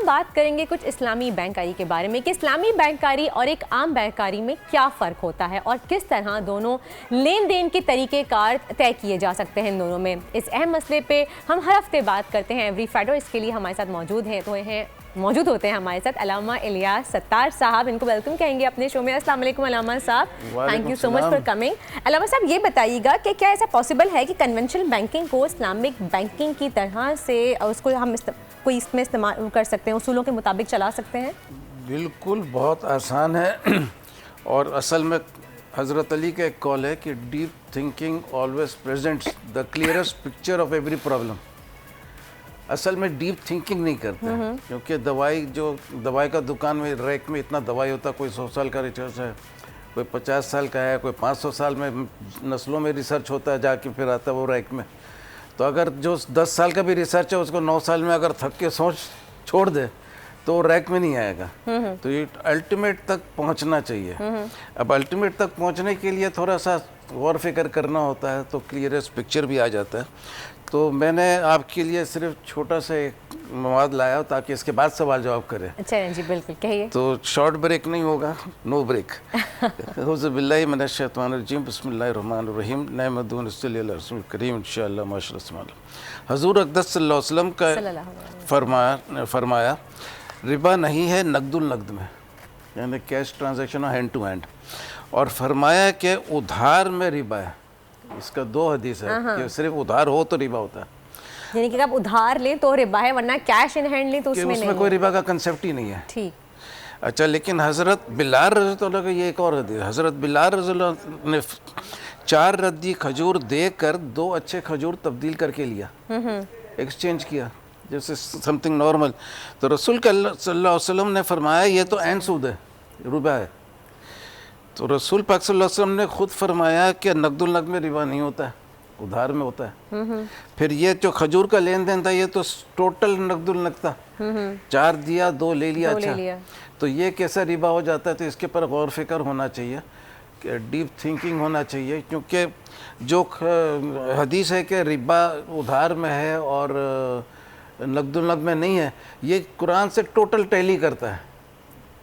ہم بات کریں گے کچھ اسلامی بینکاری کے بارے میں کہ اسلامی بینکاری اور ایک عام بینکاری میں کیا فرق ہوتا ہے اور کس طرح دونوں لین دین کے طریقہ کار طے کیے جا سکتے ہیں ان دونوں میں. اس اہم مسئلے پہ ہم ہر ہفتے بات کرتے ہیں ایوری فرائیڈے. اس کے لیے ہمارے ساتھ موجود ہوتے ہیں ہمارے ساتھ علامہ الیاس ستار صاحب. ان کو ویلکم کہیں گے اپنے شو میں. السلام علیکم علامہ صاحب, thank you so much for coming. علامہ صاحب یہ بتائیے گا کہ کیا ایسا پاسبل ہے کہ کنونشنل بینکنگ کو اسلامک بینکنگ کی طرح سے اس کو ہم کوئی اس میں استعمال کر سکتے ہیں, اصولوں کے مطابق چلا سکتے ہیں؟ بالکل, بہت آسان ہے. اور اصل میں حضرت علی کا ایک قول ہے کہ deep thinking always presents the clearest picture of every problem. اصل میں ڈیپ تھنکنگ نہیں کرتا ہے, کیونکہ دوائی کا دکان میں ریک میں اتنا دوائی ہوتا ہے, کوئی 100 سال کا ریسرچ ہے, کوئی 50 سال کا ہے, کوئی 500 سال میں نسلوں میں ریسرچ ہوتا ہے, جا کے پھر آتا ہے وہ ریک میں. تو اگر جو 10 سال کا بھی ریسرچ ہے اس کو 9 سال میں اگر تھک کے سوچ چھوڑ دے تو وہ ریک میں نہیں آئے گا. تو یہ الٹیمیٹ تک پہنچنا چاہیے. اب الٹیمیٹ تک پہنچنے کے لیے تھوڑا سا غور فکر کرنا ہوتا ہے تو کلیئرسٹ پکچر بھی آ جاتا ہے. تو میں نے آپ کے لیے صرف چھوٹا سا ایک مواد لایا تاکہ اس کے بعد سوال جواب کریں. اچھا جی, بالکل کہیے. تو شارٹ بریک نہیں ہوگا, نو بریک. اعوذ باللہ من الشیطان الرجیم, بسم اللہ الرحمن الرحیم. نحمدہ و نصلی علی رسول کریم, انشاءاللہ ماشاءاللہ. حضور اقدس صلی اللہ علیہ وسلم کا فرمایا ربا نہیں ہے نقد النقد میں, یعنی cash transaction hand to hand. اور فرمایا کہ ادھار میں ربا ہے. اس کا 2 حدیث ہے کہ صرف ادھار ہو تو ربا ہوتا ہے, یعنی کہ آپ ادھار لیں تو ربا ہے, ورنہ کیش ان ہینڈ لیں تو اس میں نہیں. اس میں کوئی ربا کا کنسیپٹ ہی نہیں ہے. ٹھیک. اچھا, لیکن حضرت بلال رضی اللہ عنہ کا یہ ایک اور حدیث. حضرت بلال رضی اللہ عنہ نے 4 ردی کھجور دے کر 2 اچھے کھجور تبدیل کر کے لیا, ایکسچینج کیا جیسے سم تھنگ نارمل. تو رسول صلی اللہ علیہ وسلم نے فرمایا یہ تو عین سود ہے, ربا ہے. تو رسول پاک صلی اللہ علیہ وسلم نے خود فرمایا کہ نقد النقد میں ربا نہیں ہوتا ہے, ادھار میں ہوتا ہے. پھر یہ جو کھجور کا لین دین تھا یہ تو ٹوٹل نقد النقد تھا, 4 دیا 2 لے لیا. اچھا, تو یہ کیسا ربا ہو جاتا ہے؟ تو اس کے پر غور فکر ہونا چاہیے, کہ ڈیپ تھنکنگ ہونا چاہیے. کیونکہ جو حدیث ہے کہ ربا ادھار میں ہے اور نقد النقد میں نہیں ہے, یہ قرآن سے ٹوٹل ٹیلی کرتا ہے.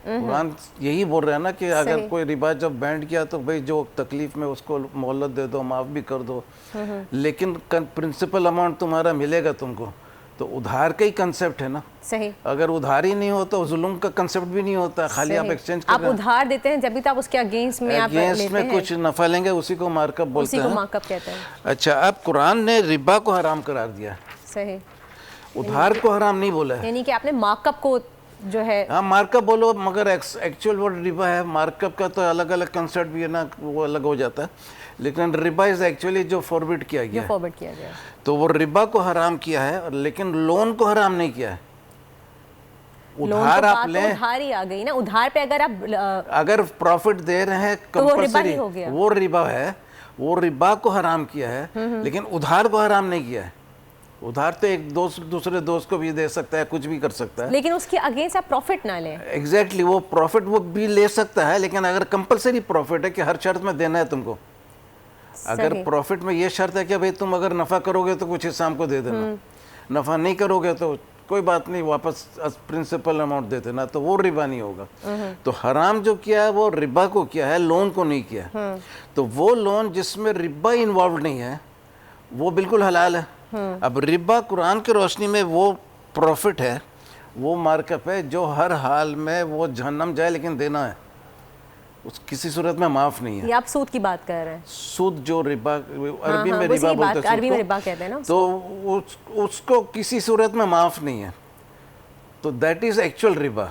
قرآن یہی بول رہا ہے نا کہ اگر کوئی ربا جب بینڈ کیا تو بھئی جو تکلیف میں اس کو مہلت دے دو, معاف بھی کر دو, لیکن پرنسپل اماؤنٹ تمہارا ملے گا تم کو. تو ادھار کا ہی کنسپٹ ہے نا. صحیح. اگر ادھار ہی نہیں ہوتا ظلم کا کنسپٹ بھی نہیں ہوتا, خالی آپ ایکسچینج کر رہے ہیں. آپ ادھار دیتے ہیں جبھی تو آپ اس کے اگینسٹ میں آپ لیتے ہیں, کچھ نفع لیں گے, اسی کو مارک اپ بولتے ہیں. اسی کو مارک اپ کہتے ہیں. اچھا, اب قرآن نے ربا کو حرام قرار دیا. صحیح. ادھار کو حرام نہیں بولا ہے, یعنی کہ آپ نے مارک اپ کو جو ہے, ہاں مارک اپ بولو, مگر ایکچوئل وہ ربا ہے. مارک اپ کا تو الگ الگ کنسپٹ بھی ہے نا, وہ الگ ہو جاتا ہے. لیکن ربا از ایکچولی جو فارورڈ کیا گیا ہے, تو وہ ربا کو حرام کیا ہے, لیکن لون کو حرام نہیں کیا ہے. ادھار آپ لیں, ادھار ہی آ گئی نا. ادھار پہ اگر پروفٹ دے رہے ہیں کمپلسری, وہ ربا ہے. وہ ربا کو حرام کیا ہے, لیکن ادھار کو حرام نہیں کیا ہے. ادھار تو ایک دوست دوسرے دوست کو بھی دے سکتا ہے, کچھ بھی کر سکتا ہے, لیکن اس کی اگینسٹ آپ پروفٹ نہ لیں. ایگزیکٹلی, وہ پروفٹ وہ بھی لے سکتا ہے, لیکن اگر کمپلسری پروفٹ ہے کہ ہر شرط میں دینا ہے تم کو. اگر پروفٹ میں یہ شرط ہے کہ بھئی تم اگر نفع کرو گے تو کچھ حصہ ہم کو دے دینا, نفع نہیں کرو گے تو کوئی بات نہیں, واپس پرنسپل اماؤنٹ دے دینا, تو وہ ربا نہیں ہوگا. تو حرام جو کیا ہے وہ ربا کو کیا ہے, لون کو نہیں کیا. تو وہ لون جس میں ربا انوالوڈ نہیں ہے وہ بالکل حلال ہے. اب ربا قرآن کی روشنی میں وہ پروفٹ ہے, وہ مارک اپ ہے جو ہر حال میں وہ جہنم جائے لیکن دینا ہے, اس کسی صورت میں معاف نہیں ہے. یہ آپ سود کی بات کر رہے ہیں. سود جو ربا, عربی میں ربا بولتے ہیں, عربی میں ربا کہتے ہیں نا, تو اس کو کسی صورت میں معاف نہیں ہے. تو دیٹ از ایکچوئل ربا.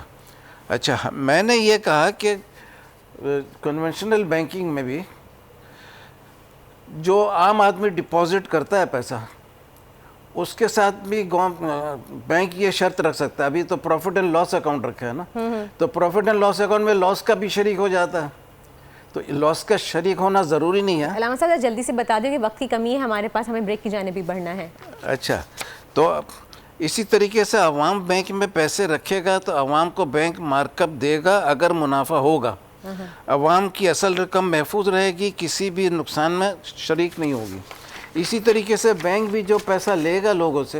اچھا, میں نے یہ کہا کہ کنونشنل بینکنگ میں بھی جو عام آدمی ڈپازٹ کرتا ہے پیسہ, اس کے ساتھ بھی بینک یہ شرط رکھ سکتا ہے. ابھی تو پروفٹ اینڈ لاس اکاؤنٹ رکھا ہے نا, تو پروفٹ اینڈ لاس اکاؤنٹ میں لاس کا بھی شریک ہو جاتا ہے. تو لاس کا شریک ہونا ضروری نہیں ہے. علامہ صاحب جلدی سے بتا دیں کہ وقت کی کمی ہے ہمارے پاس, ہمیں بریک کی جانب بھی بڑھنا ہے. اچھا, تو اسی طریقے سے عوام بینک میں پیسے رکھے گا تو عوام کو بینک مارک اپ دے گا اگر منافع ہوگا. عوام کی اصل رقم محفوظ رہے گی, کسی بھی نقصان میں شریک نہیں ہوگی. اسی طریقے سے بینک بھی جو پیسہ لے گا لوگوں سے,